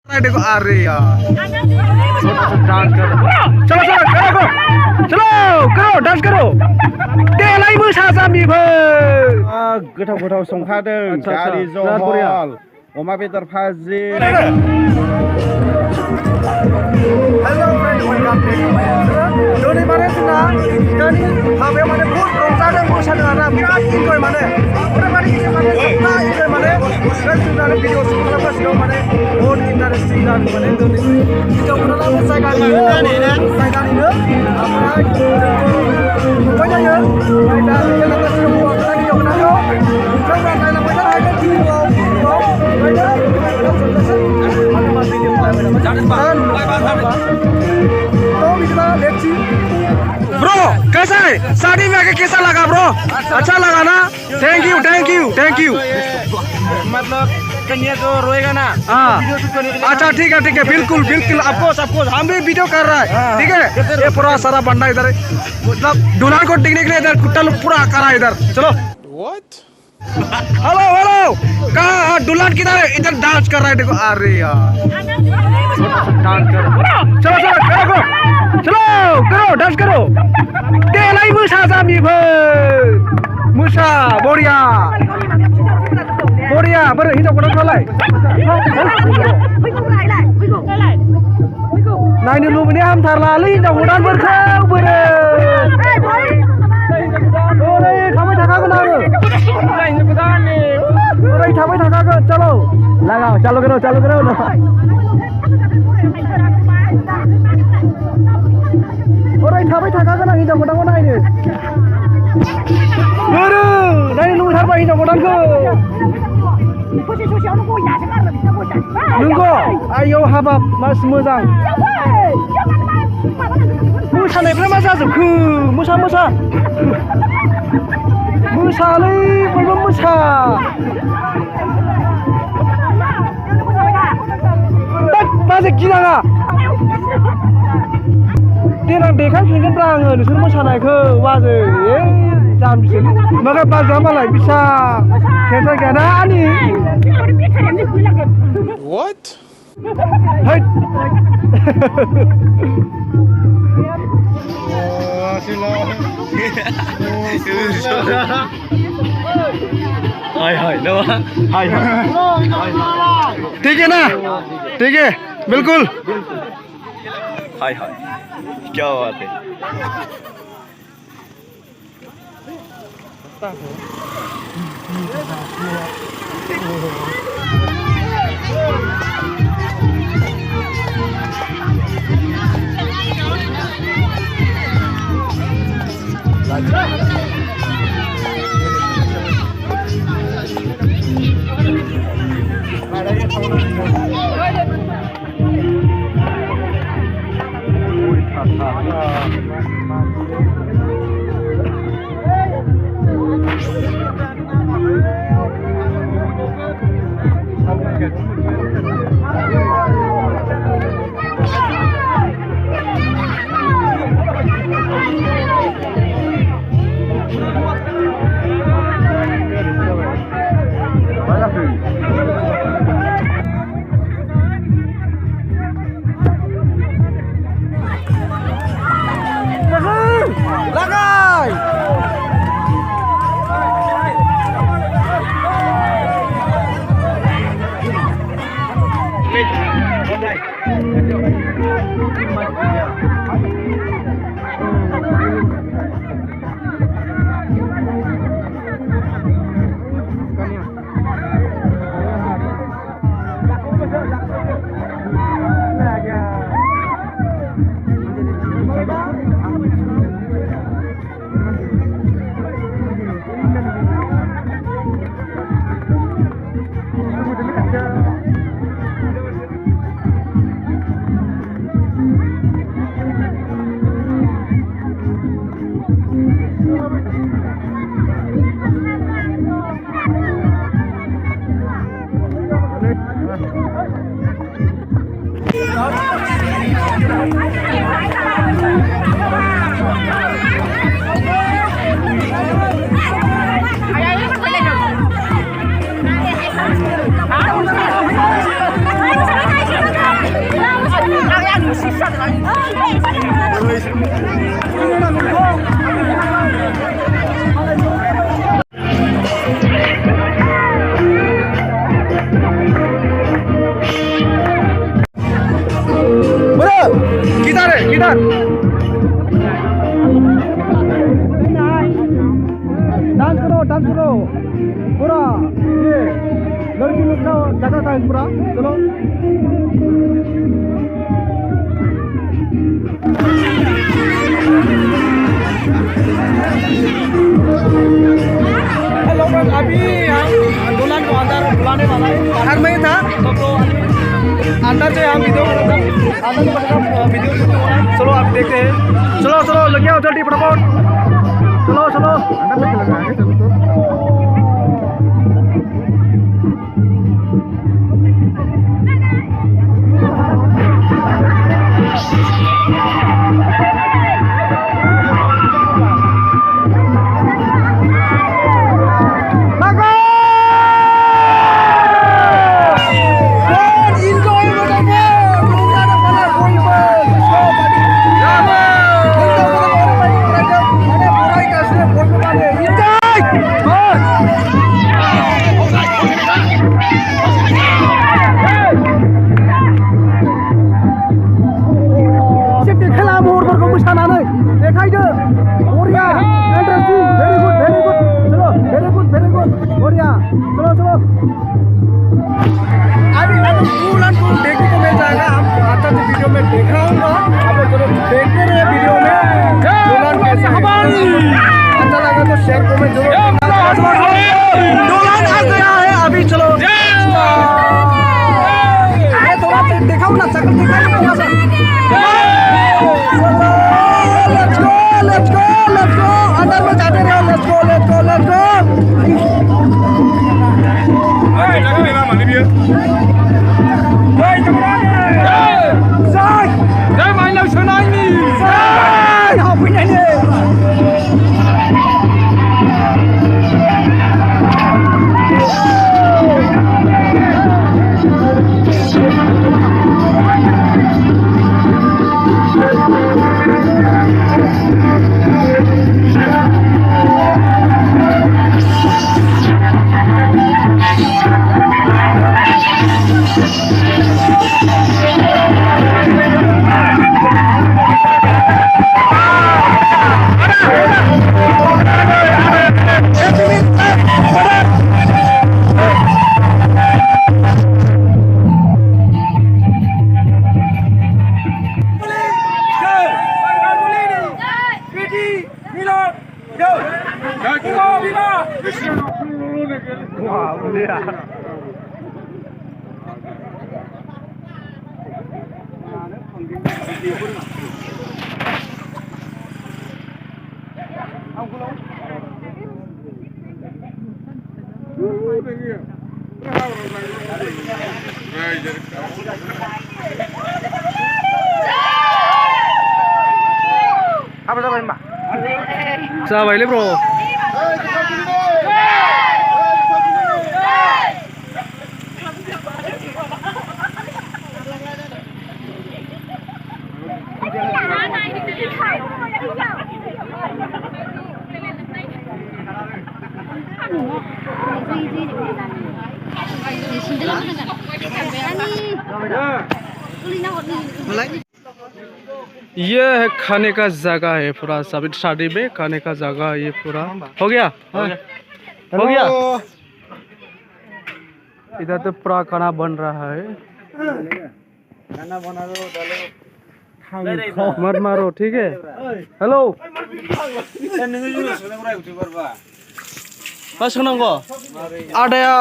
देखो अरे यार डांस करो चलो चलो करो चलो करो डांस करो देलाय मोसाजामिफोर गोथाव गोथाव संखादों गारि जहल अमा बेदर भाजि hello friend welcome to my channel दिनै माने जोंना दानि हाबायाव माने बहुत रंजादों मोसादों आरोना बिराद इन्जय माने ओरैबादि माने जोबथा इन्जय माने जोंना भिडिअ शुट खालामगासिनो माने बहुत इन्टारेस्टिं जादों माने दिनै हिन्जावफोराबो जायगानिनो ओमफ्राय नुबाय जायो ओमफ्राय दा देखायलांगासिनो हौवाफोरा हिन्जावफोरखौ नोंथांमोना नायलांबाय थानो हागोन भिडिअआव ब्रो कैसा है शादी में आके कैसा लगा ब्रो अच्छा लगा ना थैंक यू मतलब कन्या जो रोएगा ना हाँ अच्छा ठीक है बिल्कुल बिल्कुल अफकोर्स हम भी वीडियो कर रहा है ठीक है ये पूरा सारा बंदा इधर मतलब दुल्हन को टिकने के लिए इधर कुट्टा लोग पूरा करा इधर चलो हेलो कहाँ दुल्हन किधर है इधर डांस कर रहा है देखो अरे यार डांस करो चलो डांस करो देलाय मोसाजामिफोर मोसा बरिया बोरै हिन्जाव गोदानफ्रालाय नायनो लुबैनाया हामथारलालै हिन्जाव गोदानफोरखौ बोरै थाबाय थाखागोन आङो बोरै थाबाय थाखागोन चलो लगाओ चालू करो बोरै थाबाय थाखागोन आं हिन्जाव गोदानखौ नायनो नायनो लुबैथारबाय हिन्जाव गोदानखौ नंगौ आयौ हाबाब मासि मोजां मोसानायफ्रा मा जाजोबखो मोसालै बयबो मोसा माजे गिनाङा देनां देखायफिनगोनब्रा आङो नोंसोर मोसानायखौ बाजै जाम्बिसो माबा बाजैया मालाय बिसा खेसा गैयाना आनि What? हैद हाय ठीक है ना ठीक है बिल्कुल हाय क्या बात है Start. डांस करो पूरा ये लड़की लोग का जगह का है पूरा चलो हेलो फ्रेंड्स अभी हम दुल्हन को अंदर बुलाने वाला है बाहर में ही था तो अंदर से हम वीडियो वीडियो चलो आप देखते हैं चलो चलो लग जाओ जल्दी फटाफट चलो चलो अंदर में चला जाएंगे चलो तो apa sabahin mbak? Sabahin bro. ये है खाने का जगह है पूरा सभी शादी में खाने का जगह ये पूरा हो गया हो गया इधर तो पूरा खाना बन रहा है खाना बना दो मत मारो ठीक है हेलो मा सोंनांगौ आदाया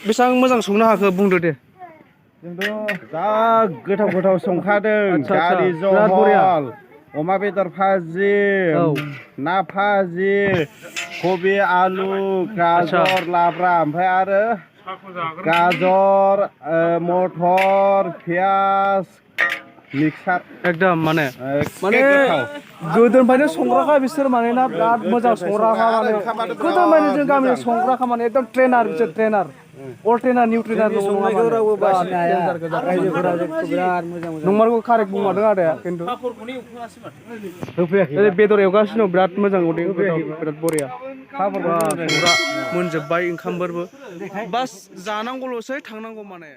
बेसेबां मोजां संनो हाखो बुंदो दे जा गोथाव गोथाव संखादों दालि जहल अमा बेदर भाजि ना भाजि कबि आलु गाजर लाब्रा ओमफ्राय आरो गाजर मटर पियाज मिक्सार एकदम माने गोदोनिफ्रायनो संग्राखा बिसोर माने ना बिराद मोजां संग्राखा माने गोदोनिफ्रायनो जों गामियाव संग्राखा माने एकदम ट्रेनार बिसोर ट्रेनार अल ट्रेनार निउ ट्रेनार नंमारगौ कारेक्ट बुंमारदों आदाया खिन्थु होफैयाखै बेदर एवगासिनो बिराद मोजां बिराद बरिया संग्रा मोनजोब्बाय ओंखामफोरबो बास जानांगौल'सै थांनांगौ माने